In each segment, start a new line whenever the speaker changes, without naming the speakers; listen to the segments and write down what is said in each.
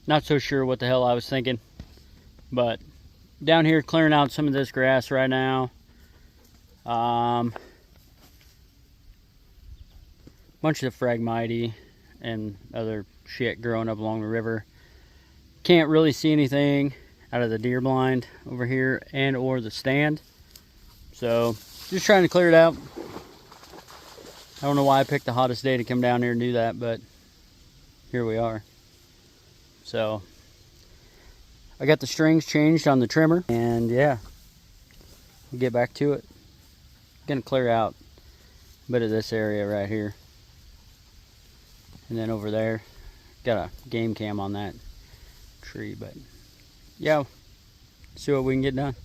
Not so sure what the hell I was thinking. But down here clearing out some of this grass right now. Bunch of phragmite and other shit growing up along the river. Can't really see anything out of the deer blind over here and or the stand. So just trying to clear it out. I don't know why I picked the hottest day to come down here and do that, but here we are. So I got the strings changed on the trimmer, and yeah, we'll get back to it. Gonna clear out a bit of this area right here, and then over there got a game cam on that tree, but yeah, see what we can get done.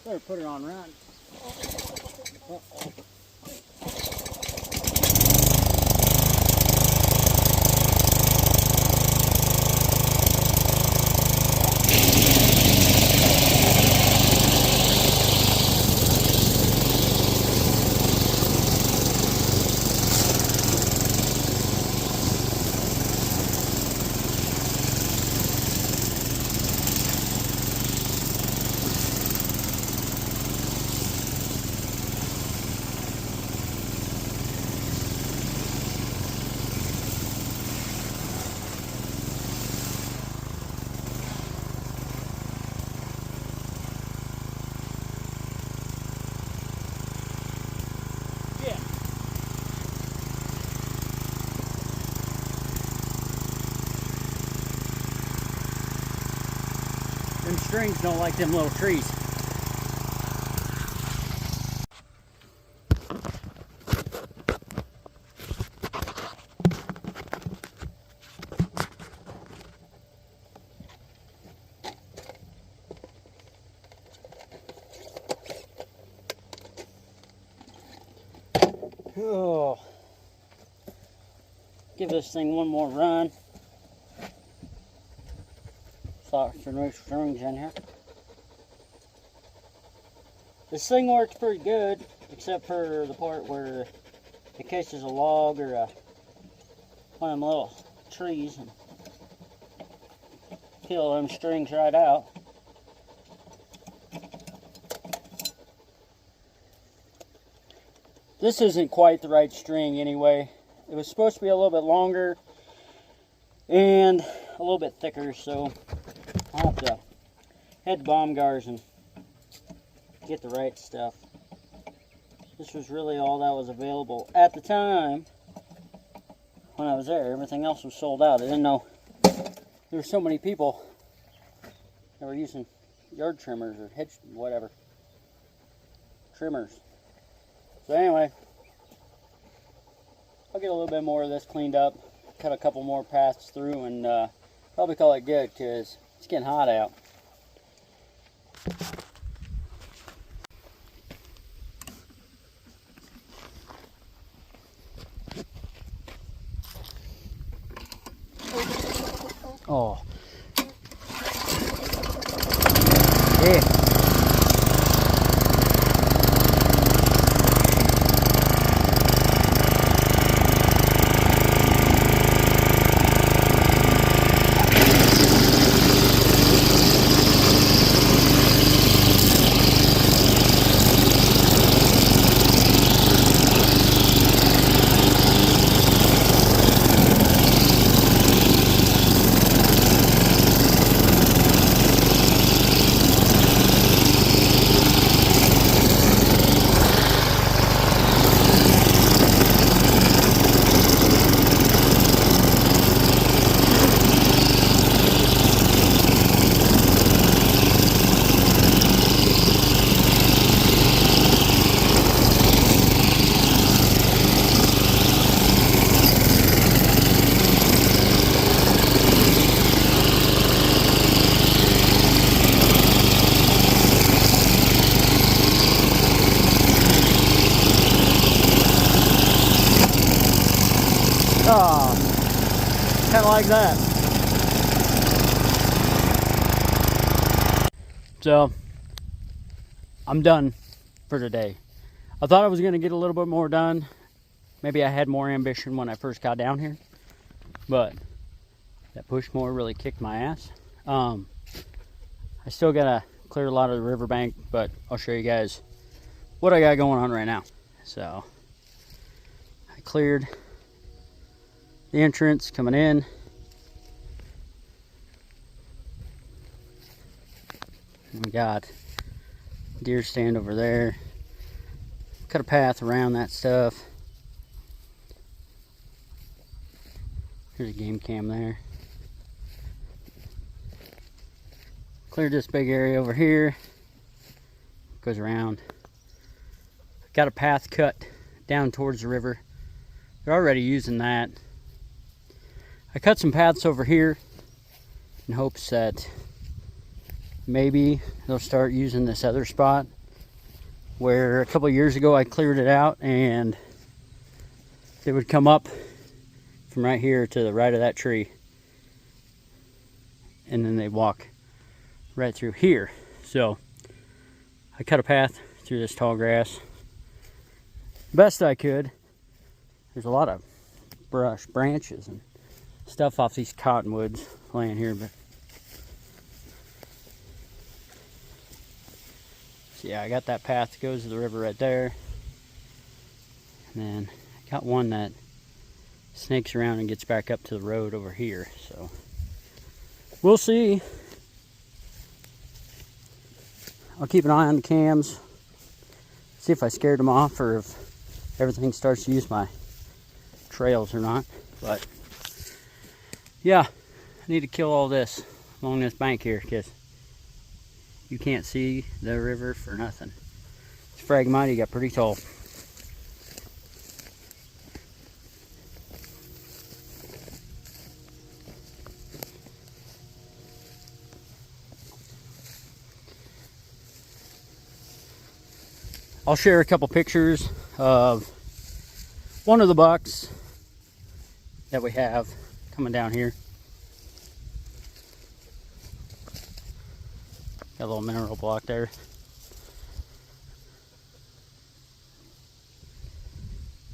Better put it on run. Uh-oh. Them strings don't like them little trees. Oh, give this thing one more run. Start some new strings in here. This thing works pretty good, except for the part where it catches a log or one of them little trees and peel them strings right out. This isn't quite the right string anyway. It was supposed to be a little bit longer and a little bit thicker, so I'll have to head to Baumgart's and get the right stuff. This was really all that was available at the time when I was there. Everything else was sold out. I didn't know there were so many people that were using yard trimmers or hedge, whatever, trimmers. So anyway, I'll get a little bit more of this cleaned up, cut a couple more paths through, and probably call it good because it's getting hot out. Oh. Yeah. Oh, kind of like that. So, I'm done for today. I thought I was going to get a little bit more done. Maybe I had more ambition when I first got down here. But that push mower really kicked my ass. I still got to clear a lot of the riverbank, but I'll show you guys what I got going on right now. So, I cleared the entrance coming in. We got deer stand over there. Cut a path around that stuff. Here's a game cam there. Cleared this big area over here. Goes around. Got a path cut down towards the river. They're already using that. I cut some paths over here in hopes that maybe they'll start using this other spot where a couple years ago I cleared it out, and they would come up from right here to the right of that tree, and then they walk right through here. So I cut a path through this tall grass best I could. There's a lot of brush, branches, and stuff off these cottonwoods laying here, but so yeah, I got that path that goes to the river right there, and then I got one that snakes around and gets back up to the road over here. So we'll see. I'll keep an eye on the cams, see if I scared them off or if everything starts to use my trails or not. But yeah, I need to kill all this along this bank here because you can't see the river for nothing. This Phragmite got pretty tall. I'll share a couple pictures of one of the bucks that we have coming down here. Got a little mineral block there.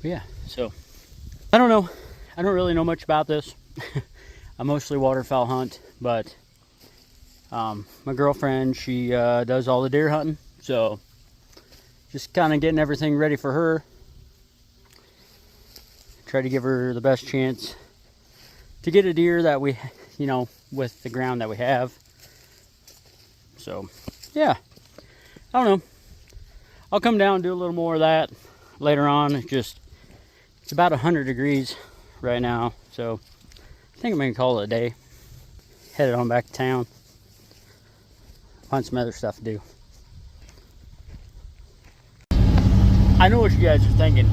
But yeah, so I don't know. I don't really know much about this. I mostly waterfowl hunt, but my girlfriend, she does all the deer hunting, so just kind of getting everything ready for her. Try to give her the best chance to get a deer that we, you know, with the ground that we have. So, yeah, I don't know. I'll come down and do a little more of that later on. It's about 100 degrees right now, so I think I'm gonna call it a day. Headed on back to town. Find some other stuff to do. I know what you guys are thinking.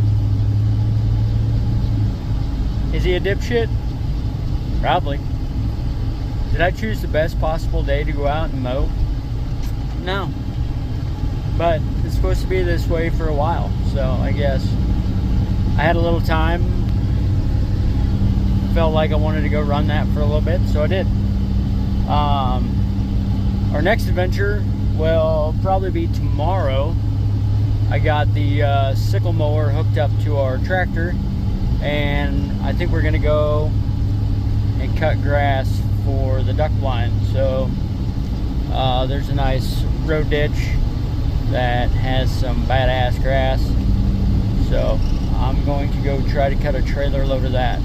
Is he a dipshit? Probably. Did I choose the best possible day to go out and mow? No. But it's supposed to be this way for a while, so I guess I had a little time. Felt like I wanted to go run that for a little bit, so I did. Our next adventure will probably be tomorrow. I got the sickle mower hooked up to our tractor, and I think we're gonna go and cut grass for the duck blind. So there's a nice road ditch that has some badass grass, so I'm going to go try to cut a trailer load of that.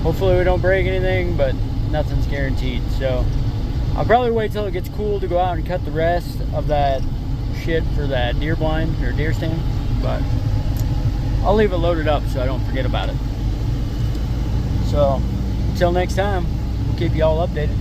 Hopefully we don't break anything, but nothing's guaranteed. So I'll probably wait till it gets cool to go out and cut the rest of that shit for that deer blind or deer stand, but I'll leave it loaded up so I don't forget about it. So until next time, we'll keep you all updated.